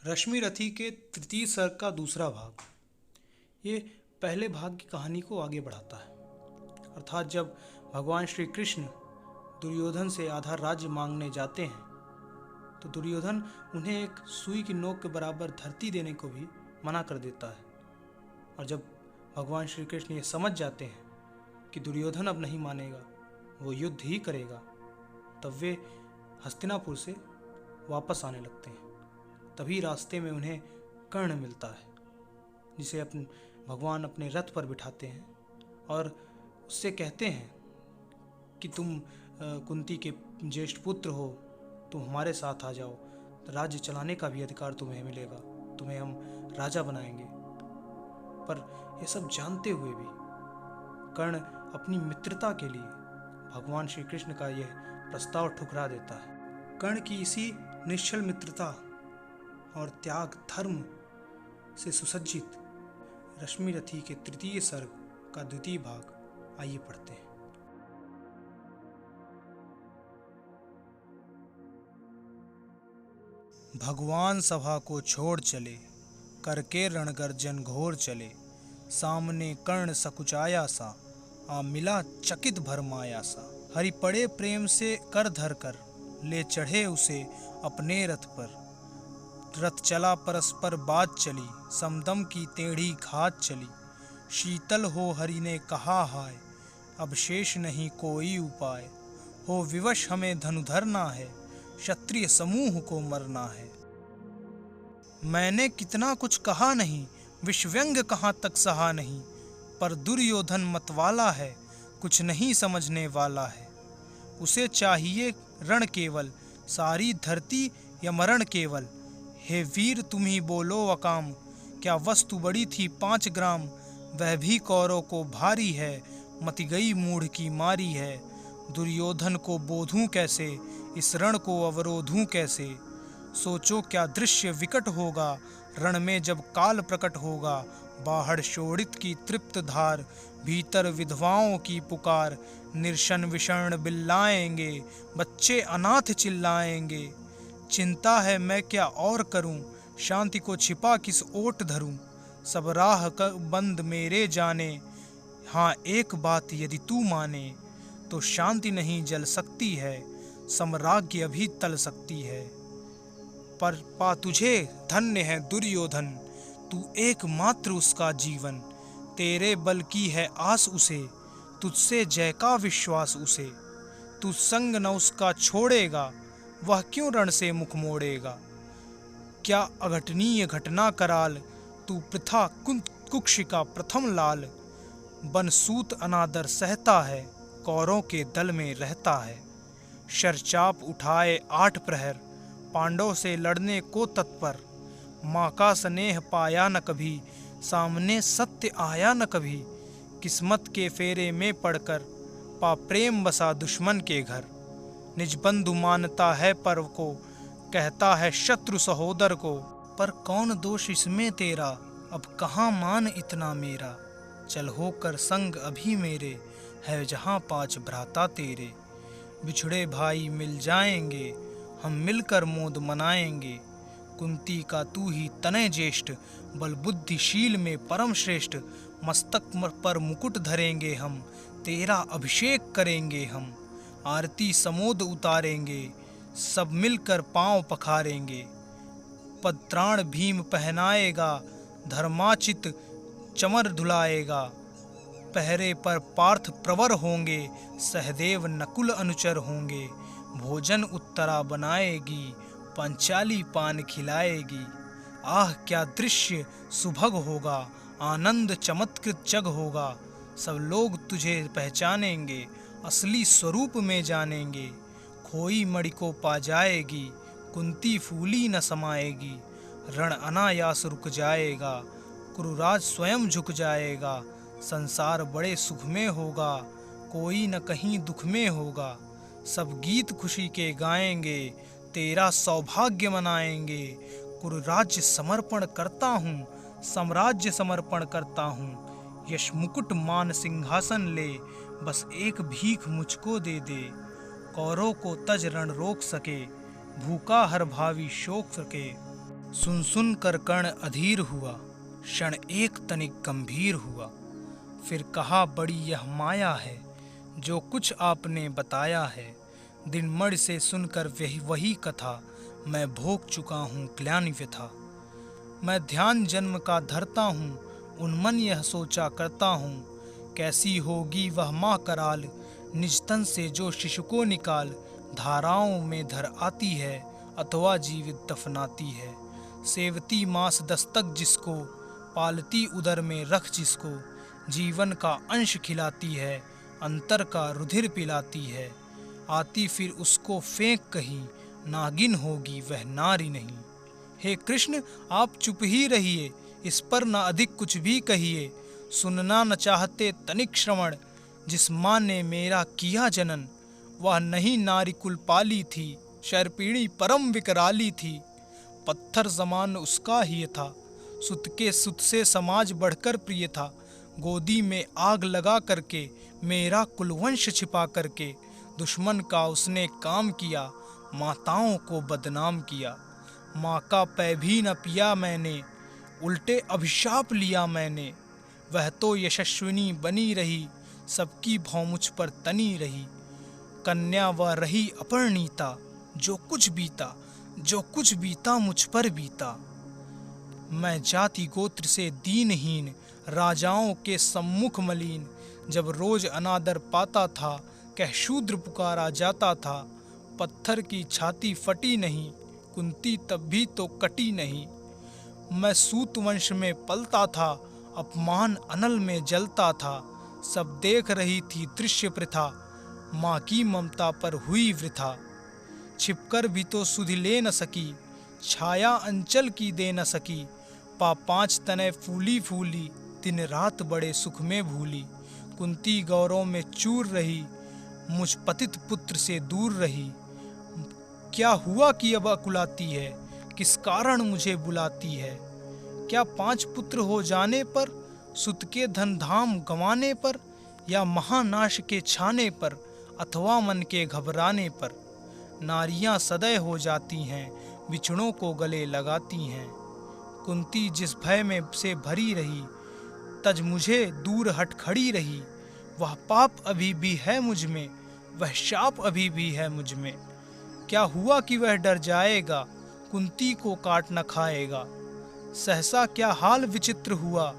रश्मि रथी के तृतीय सर्ग का दूसरा भाग। ये पहले भाग की कहानी को आगे बढ़ाता है। अर्थात जब भगवान श्री कृष्ण दुर्योधन से आधा राज्य मांगने जाते हैं तो दुर्योधन उन्हें एक सुई की नोक के बराबर धरती देने को भी मना कर देता है। और जब भगवान श्री कृष्ण ये समझ जाते हैं कि दुर्योधन अब नहीं मानेगा, वो युद्ध ही करेगा, तब वे हस्तिनापुर से वापस आने लगते हैं। तभी रास्ते में उन्हें कर्ण मिलता है, जिसे भगवान अपने रथ पर बिठाते हैं और उससे कहते हैं कि तुम कुंती के ज्येष्ठ पुत्र हो, तुम हमारे साथ आ जाओ, राज्य चलाने का भी अधिकार तुम्हें मिलेगा, तुम्हें हम राजा बनाएंगे। पर ये सब जानते हुए भी कर्ण अपनी मित्रता के लिए भगवान श्री कृष्ण का यह प्रस्ताव ठुकरा देता है। कर्ण की इसी निश्चल मित्रता और त्याग धर्म से सुसज्जित रश्मि रथी के तृतीय सर्ग का द्वितीय भाग आइए पढ़ते हैं। भगवान सभा को छोड़ चले, करके रणगर्जन घोर चले। सामने कर्ण सकुचाया सा, आ मिला चकित भरमाया सा। हरि पड़े प्रेम से कर धर कर, ले चढ़े उसे अपने रथ पर। रथ चला परस्पर बात चली, समदम की टेढ़ी घात चली। शीतल हो हरि ने कहा हाय, अब शेष नहीं कोई उपाय। हो विवश हमें धनुधरना है, क्षत्रिय समूह को मरना है। मैंने कितना कुछ कहा नहीं, विषव्यंग कहाँ तक सहा नहीं। पर दुर्योधन मतवाला है, कुछ नहीं समझने वाला है। उसे चाहिए रण केवल, सारी धरती या मरण केवल। हे वीर तुम ही बोलो अकाम, क्या वस्तु बड़ी थी 5 ग्राम। वह भी कौरों को भारी है, मति गई मूढ़ की मारी है। दुर्योधन को बोधूं कैसे, इस रण को अवरोधूं कैसे। सोचो क्या दृश्य विकट होगा, रण में जब काल प्रकट होगा। बाहर शोणित की तृप्त धार, भीतर विधवाओं की पुकार। निर्शन विषर्ण बिल्लाएंगे, बच्चे अनाथ चिल्लाएंगे। चिंता है मैं क्या और करूं, शांति को छिपा किस ओट धरूं। सब राह बंद मेरे जाने, हाँ एक बात यदि तू माने। तो शांति नहीं जल सकती है, सम्राज्ञी अभी टल सकती है। पर पा तुझे धन्य है दुर्योधन, तू एकमात्र उसका जीवन। तेरे बल की है आस उसे, तुझसे जय का विश्वास उसे। तू संग न उसका छोड़ेगा, वह क्यों रण से मुख मोड़ेगा। क्या अघटनीय घटना कराल, तू प्रथा कुक्ष का प्रथम लाल। बनसूत अनादर सहता है, कौरों के दल में रहता है। शरचाप उठाए 8 प्रहर, पांडव से लड़ने को तत्पर। माँ का स्नेह पाया न कभी, सामने सत्य आया न कभी। किस्मत के फेरे में पड़कर, पा प्रेम बसा दुश्मन के घर। निज बंधु मानता है पर को, कहता है शत्रु सहोदर को। पर कौन दोष इसमें तेरा, अब कहाँ मान इतना मेरा। चल होकर संग अभी मेरे, है जहाँ 5 भ्राता तेरे। बिछड़े भाई मिल जाएंगे, हम मिलकर मोद मनाएंगे। कुंती का तू ही तनय ज्येष्ठ, बल बुद्धिशील में परम श्रेष्ठ। मस्तक पर मुकुट धरेंगे हम, तेरा अभिषेक करेंगे हम। आरती समोद उतारेंगे, सब मिलकर पांव पखारेंगे। पत्राण भीम पहनाएगा, धर्माचित चमर धुलाएगा। पहरे पर पार्थ प्रवर होंगे, सहदेव नकुल अनुचर होंगे। भोजन उत्तरा बनाएगी, पंचाली पान खिलाएगी। आह क्या दृश्य सुभग होगा, आनंद चमत्कृत जग होगा। सब लोग तुझे पहचानेंगे, असली स्वरूप में जानेंगे। खोई मणि को पा जाएगी, कुंती फूली न समाएगी। रण अनायास रुक जाएगा, कुरुराज स्वयं झुक जाएगा। संसार बड़े सुख में होगा, कोई न कहीं दुख में होगा। सब गीत खुशी के गाएंगे, तेरा सौभाग्य मनाएंगे। कुरुराज्य समर्पण करता हूँ, साम्राज्य समर्पण करता हूँ। यश मुकुट मान सिंहासन ले, बस एक भीख मुझको दे दे। कौरों को तज रण रोक सके, भूखा हर भावी शोक सके। सुन सुन कर कर्ण अधीर हुआ, क्षण एक तनिक गंभीर हुआ। फिर कहा बड़ी यह माया है, जो कुछ आपने बताया है। दिन मण से सुनकर वही कथा, मैं भोग चुका हूँ ग्लानि व्यथा। मैं ध्यान जन्म का धरता हूँ, उन्मन यह सोचा करता हूँ। कैसी होगी वह माँ कराल, निज तन से जो शिशु को निकाल। धाराओं में धर आती है, अथवा जीवित दफनाती है। सेवती मास दस्तक जिसको, पालती उदर में रख जिसको। जीवन का अंश खिलाती है, अंतर का रुधिर पिलाती है। आती फिर उसको फेंक कहीं, नागिन होगी वह नारी नहीं। हे कृष्ण आप चुप ही रहिए, इस पर न अधिक कुछ भी कहिए। सुनना न चाहते तनिक श्रवण, जिस माँ ने मेरा किया जनन। वह नहीं नारी कुल पाली थी, शर्पिणी परम विकराली थी। पत्थर समान उसका ही था, सुत के सुत से समाज बढ़कर प्रिय था। गोदी में आग लगा करके, मेरा कुलवंश छिपा करके। दुश्मन का उसने काम किया, माताओं को बदनाम किया। माँ का पै भी न पिया मैंने, उल्टे अभिशाप लिया मैंने। वह तो यशस्विनी बनी रही, सबकी भौं मुझ पर तनी रही। कन्या वह रही अपरिणीता, जो कुछ बीता मुझ पर बीता। मैं जाति गोत्र से दीनहीन, राजाओं के सम्मुख मलीन। जब रोज अनादर पाता था, कह शूद्र पुकारा जाता था। पत्थर की छाती फटी नहीं, कुंती तब भी तो कटी नहीं। मैं सूत वंश में पलता था, अपमान अनल में जलता था। सब देख रही थी दृश्य प्रथा, माँ की ममता पर हुई वृथा। छिपकर भी तो सुधि ले न सकी, छाया अंचल की दे न सकी। पाँच तने फूली फूली, दिन रात बड़े सुख में भूली। कुंती गौरव में चूर रही, मुझ पतित पुत्र से दूर रही। क्या हुआ कि अब अकुलाती है, किस कारण मुझे बुलाती है। क्या 5 पुत्र हो जाने पर, सुत के धन धाम गंवाने पर। या महानाश के छाने पर, अथवा मन के घबराने पर। नारियां सदै हो जाती हैं, बिछड़ों को गले लगाती हैं। कुंती जिस भय में से भरी रही, तज मुझे दूर हट खड़ी रही। वह पाप अभी भी है मुझ में, वह शाप अभी भी है मुझ में। क्या हुआ कि वह डर जाएगा, कुंती को काट न खाएगा। सहसा क्या हाल विचित्र हुआ,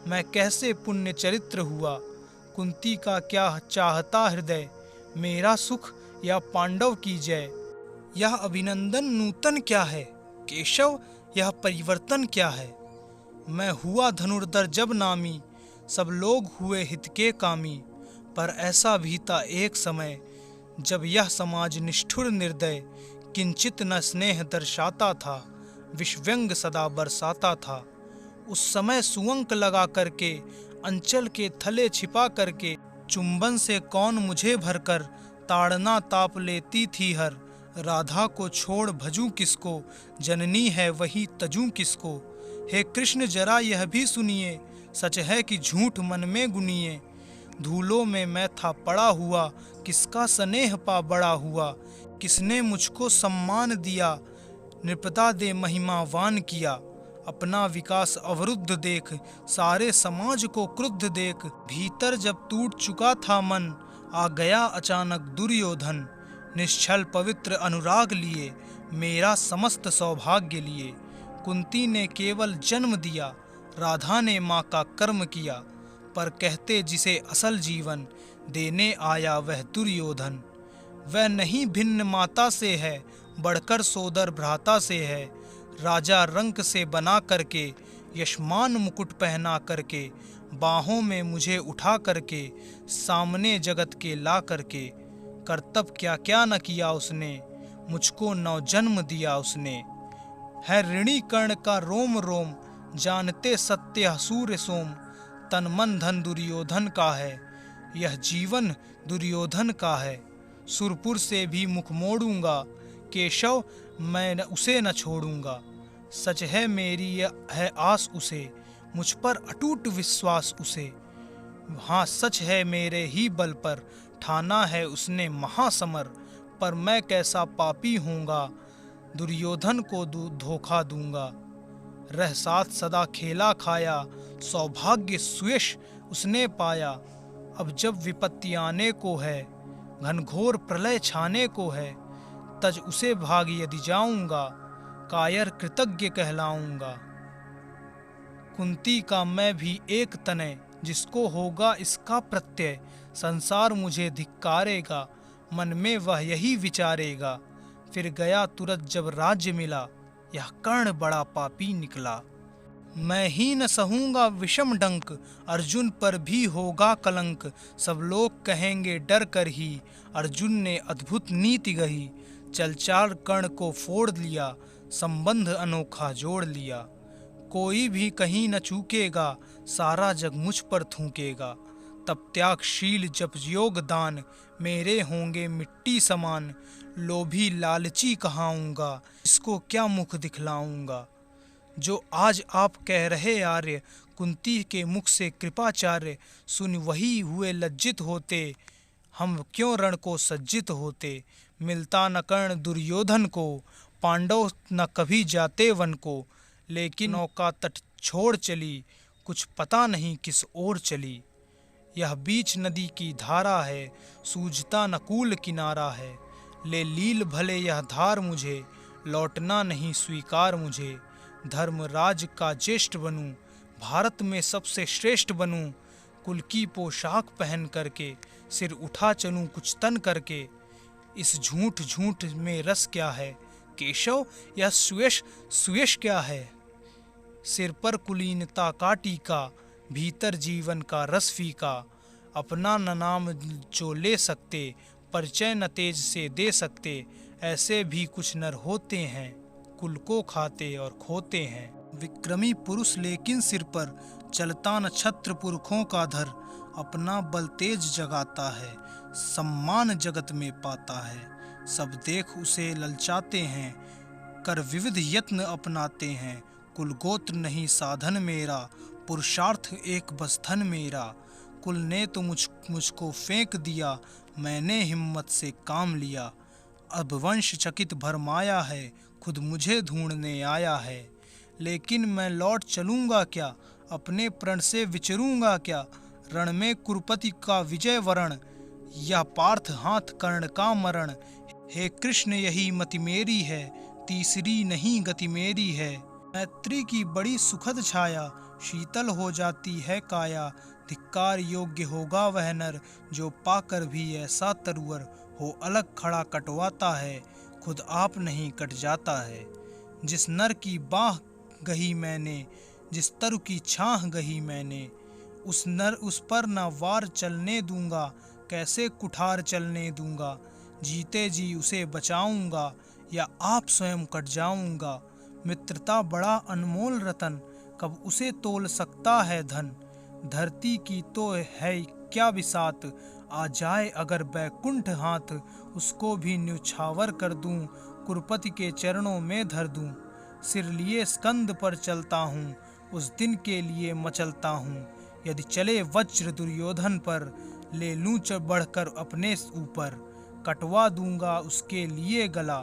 मैं कैसे पुण्य चरित्र हुआ। कुंती का क्या चाहता हृदय, मेरा सुख या पांडव की जय। यह अभिनंदन नूतन क्या है, केशव यह परिवर्तन क्या है। मैं हुआ धनुर्धर जब नामी, सब लोग हुए हित के कामी। पर ऐसा भी था एक समय, जब यह समाज निष्ठुर निर्दय। किंचित न स्नेह दर्शाता था, विषव्यंग सदा बरसाता था। उस समय सुअंक लगा करके, अंचल के थले छिपा करके। चुंबन से कौन मुझे भरकर, ताड़ना ताप लेती थी हर। राधा को छोड़ भजूं किसको, जननी है वही तजूं किसको। हे कृष्ण जरा यह भी सुनिए, सच है कि झूठ मन में गुनिए। धूलों में मैं था पड़ा हुआ, किसका स्नेह पा बड़ा हुआ। किसने मुझको सम्मान दिया, नृपता दे महिमावान किया। अपना विकास अवरुद्ध देख, सारे समाज को क्रुद्ध देख। भीतर जब टूट चुका था मन, आ गया अचानक दुर्योधन। निश्छल पवित्र अनुराग लिए, मेरा समस्त सौभाग्य लिए। कुंती ने केवल जन्म दिया, राधा ने माँ का कर्म किया। पर कहते जिसे असल जीवन, देने आया वह दुर्योधन। वह नहीं भिन्न माता से है, बढ़कर सोदर भ्राता से है। राजा रंक से बना करके, यशमान मुकुट पहना करके। बाहों में मुझे उठा करके, सामने जगत के ला करके। कर्तव्य क्या क्या न किया उसने, मुझको नवजन्म दिया उसने। है ऋणी कर्ण का रोम रोम, जानते सत्य सूर्य सोम। तन मन धन दुर्योधन का है, यह जीवन दुर्योधन का है। सुरपुर से भी मुख मोड़ूंगा, केशव मैं उसे न छोड़ूंगा। सच है मेरी है आस उसे, मुझ पर अटूट विश्वास उसे। हाँ सच है मेरे ही बल पर, ठाना है उसने महासमर। पर मैं कैसा पापी होऊंगा, दुर्योधन को धोखा दूंगा। रह साथ सदा खेला खाया, सौभाग्य सुयश उसने पाया। अब जब विपत्ति आने को है, घनघोर प्रलय छाने को है, तज उसे भाग यदि जाऊंगा, कायर कृतज्ञ कहलाऊंगा। कुंती का मैं भी एक तनय, जिसको होगा इसका प्रत्यय, संसार मुझे धिक्कारेगा, मन में वह यही विचारेगा। फिर गया तुरंत जब राज्य मिला, यह कर्ण बड़ा पापी निकला। मैं ही न सहूंगा विषम डंक, अर्जुन पर भी होगा कलंक। सब लोग कहेंगे डर कर ही, अर्जुन ने अद्भुत नीति गही। चल चाल कर्ण को फोड़ लिया, संबंध अनोखा जोड़ लिया। कोई भी कहीं न चूकेगा, सारा जग मुझ पर थूकेगा। तब त्यागशील जप योग दान, मेरे होंगे मिट्टी समान। लोभी लालची कहाऊंगा, इसको क्या मुख दिखलाऊंगा। जो आज आप कह रहे आर्य, कुंती के मुख से कृपाचार्य, सुन वही हुए लज्जित होते। हम क्यों रण को सज्जित होते। मिलता न कर्ण दुर्योधन को, पांडव न कभी जाते वन को। लेकिन नौका तट छोड़ चली, कुछ पता नहीं किस ओर चली। यह बीच नदी की धारा है, सूझता न कूल किनारा है। ले लील भले यह धार मुझे, लौटना नहीं स्वीकार मुझे। धर्मराज का ज्येष्ठ बनूं, भारत में सबसे श्रेष्ठ बनूं। कुल की पोशाक पहन करके, सिर उठा चलूं कुछ तन करके। इस झूठ झूठ में रस क्या है, केशव यह सुयश क्या है। सिर पर कुलीनता का टीका, भीतर जीवन का रस फीका। अपना न नाम जो ले सकते, परिचय न तेज से दे सकते। ऐसे भी कुछ नर होते हैं, कुल को खाते और खोते हैं। विक्रमी पुरुष लेकिन सिर पर, चलता न छत्र पुरखों का धर। अपना बल तेज जगाता है, सम्मान जगत में पाता है। सब देख उसे ललचाते हैं, कर विविध यत्न अपनाते हैं। कुल गोत्र नहीं साधन मेरा, पुरुषार्थ एक बस धन मेरा। कुल ने तो मुझको फेंक दिया, मैंने हिम्मत से काम लिया। अब वंश चकित भरमाया है, खुद मुझे ढूंढने आया है। लेकिन मैं लौट चलूंगा क्या, अपने प्रण से विचरूंगा क्या। रण में कुरुपति का विजय वरण, या पार्थ हाथ कर्ण का मरण। हे कृष्ण यही मति मेरी है, तीसरी नहीं गति मेरी है। मैत्री की बड़ी सुखद छाया, शीतल हो जाती है काया। धिक्कार योग्य होगा वह नर, जो पाकर भी ऐसा तरुवर हो अलग खड़ा कटवाता है। खुद आप नहीं कट जाता है। जिस नर की बाह गही मैंने, जिस तरु की छाह गही मैंने। उस पर न वार चलने दूंगा, कैसे कुठार चलने दूंगा। जीते जी उसे बचाऊंगा, या आप स्वयं कट जाऊंगा। मित्रता बड़ा अनमोल रतन, कब उसे तोल सकता है धन। धरती की तो है क्या बिसात, आ जाए अगर बैकुंठ हाथ। उसको भी न्यौछावर कर दूं, कुरुपति के चरणों में धर दूं। सिर लिए स्कंद पर चलता हूँ, उस दिन के लिए मचलता हूँ। यदि चले वज्र दुर्योधन पर, ले लूं बढ़कर अपने ऊपर। कटवा दूंगा उसके लिए गला,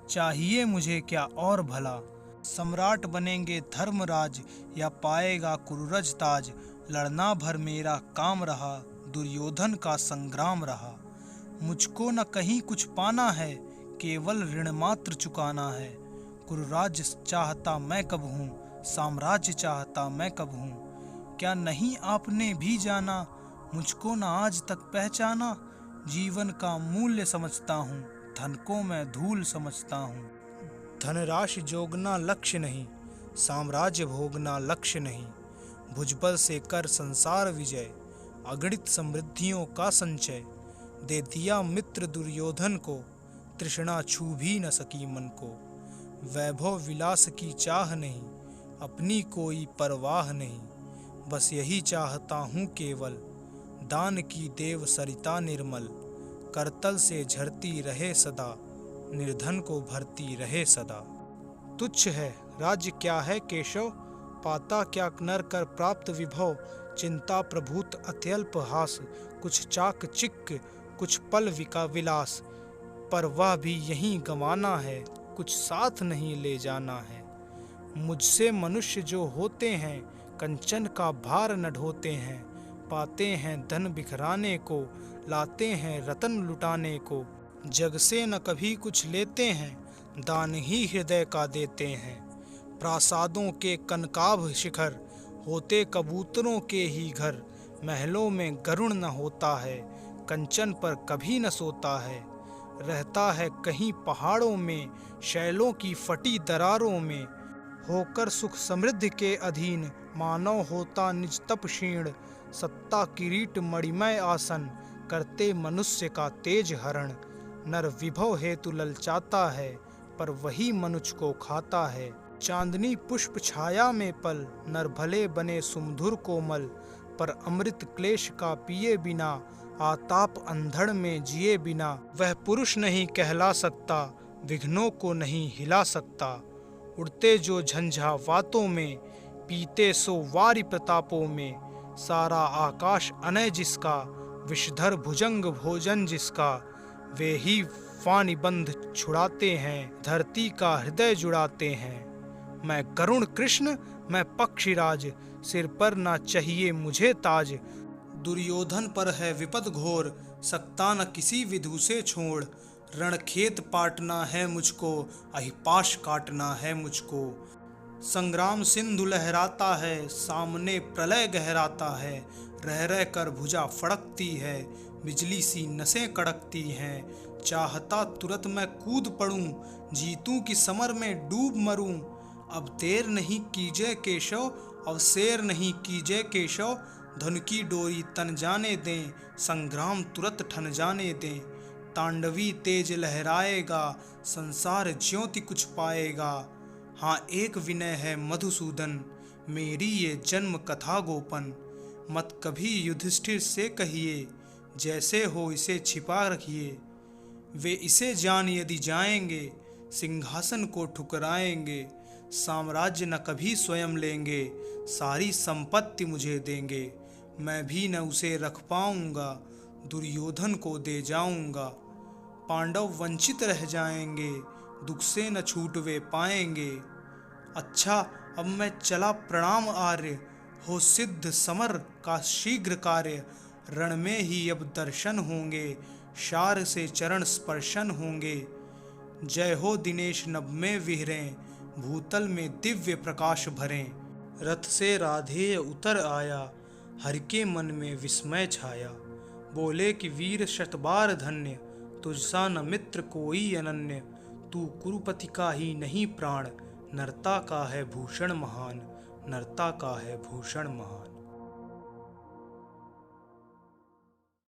चाहिए मुझे क्या और भला। सम्राट बनेंगे धर्मराज, या पाएगा कुरुरज ताज। लड़ना भर मेरा काम रहा, दुर्योधन का संग्राम रहा। मुझको न कहीं कुछ पाना है, केवल ऋण मात्र चुकाना है। कुरुराज चाहता मैं कब हूँ, साम्राज्य चाहता मैं कब हूँ। क्या नहीं आपने भी जाना, मुझको न आज तक पहचाना। जीवन का मूल्य समझता हूँ, धन को मैं धूल समझता हूँ। धनराशि जोगना लक्ष्य नहीं, साम्राज्य भोगना लक्ष्य नहीं। भुजबल से कर संसार विजय, अगणित समृद्धियों का संचय। दे दिया मित्र दुर्योधन को, तृष्णा छू भी न सकी मन को। वैभव विलास की चाह नहीं, अपनी कोई परवाह नहीं। बस यही चाहता हूँ केवल, दान की देव सरिता निर्मल। करतल से झरती रहे सदा, निर्धन को भरती रहे सदा। तुच्छ है राज्य क्या है केशव, पाता क्या नर कर प्राप्त विभव। चिंता प्रभूत अत्यल्प हास, कुछ चाक चिक्क कुछ पल विका विलास। पर वह भी यहीं गंवाना है, कुछ साथ नहीं ले जाना है। मुझसे मनुष्य जो होते हैं कंचन का भार न ढोते हैं, पाते हैं धन बिखराने को, लाते हैं रतन लुटाने को। जग से न कभी कुछ लेते हैं, दान ही हृदय का देते हैं। प्रासादों के कनकाभ शिखर, होते कबूतरों के ही घर। महलों में गरुड़ न होता है, कंचन पर कभी न सोता है। रहता है कहीं पहाड़ों में, शैलों की फटी दरारों में। होकर सुख समृद्धि के अधीन, मानव होता निज तप क्षीण। सत्ता किरीट मणिमय आसन, करते मनुष्य का तेज हरण। नर विभव हेतु ललचाता है, पर वही मनुष्य को खाता है। चांदनी पुष्प छाया में पल, नर भले बने सुमधुर कोमल। पर अमृत क्लेश का पिए बिना, आताप अंधड़ में जिए बिना। वह पुरुष नहीं कहला सकता, विघ्नों को नहीं हिला सकता। उड़ते जो झंझावातों में, पीते सो वारि प्रतापों में। सारा आकाश अनय जिसका, विषधर भुजंग भोजन जिसका। वे ही फानी बंध छुड़ाते हैं, धरती का हृदय जुड़ाते हैं। मैं करुण कृष्ण, मैं पक्षीराज, सिर पर ना चाहिए मुझे ताज। दुर्योधन पर है विपद घोर, सकता न किसी विधु से छोड़। रणखेत पाटना है मुझको, अहिपाश काटना है मुझको। संग्राम सिंधु लहराता है, सामने प्रलय गहराता है। रह रह कर भुजा फड़कती है, बिजली सी नसें कड़कती हैं। चाहता तुरंत मैं कूद पड़ूं, जीतूं कि समर में डूब मरूं। अब देर नहीं कीजिए केशव, अवसेर नहीं कीजिए केशव। धन की डोरी तन जाने दें, संग्राम तुरंत ठन जाने दें। तांडवी तेज लहराएगा, संसार ज्योति कुछ पाएगा। हाँ एक विनय है मधुसूदन, मेरी ये जन्म कथा गोपन। मत कभी युधिष्ठिर से कहिए, जैसे हो इसे छिपा रखिए। वे इसे जान यदि जाएंगे, सिंहासन को ठुकराएंगे। साम्राज्य न कभी स्वयं लेंगे, सारी संपत्ति मुझे देंगे। मैं भी न उसे रख पाऊंगा, दुर्योधन को दे जाऊंगा। पांडव वंचित रह जाएंगे, दुख से न छूट वे पाएंगे। अच्छा अब मैं चला, प्रणाम आर्य, हो सिद्ध समर का शीघ्र कार्य। रण में ही अब दर्शन होंगे, शार से चरण स्पर्शन होंगे। जय हो दिनेश नभ में विहरें, भूतल में दिव्य प्रकाश भरें। रथ से राधेय उतर आया, हर के मन में विस्मय छाया। बोले कि वीर शतबार धन्य, तुझसा न मित्र कोई अनन्य। तू कुरुपति का ही नहीं प्राण, नरता का है भूषण महान, नरता का है भूषण महान।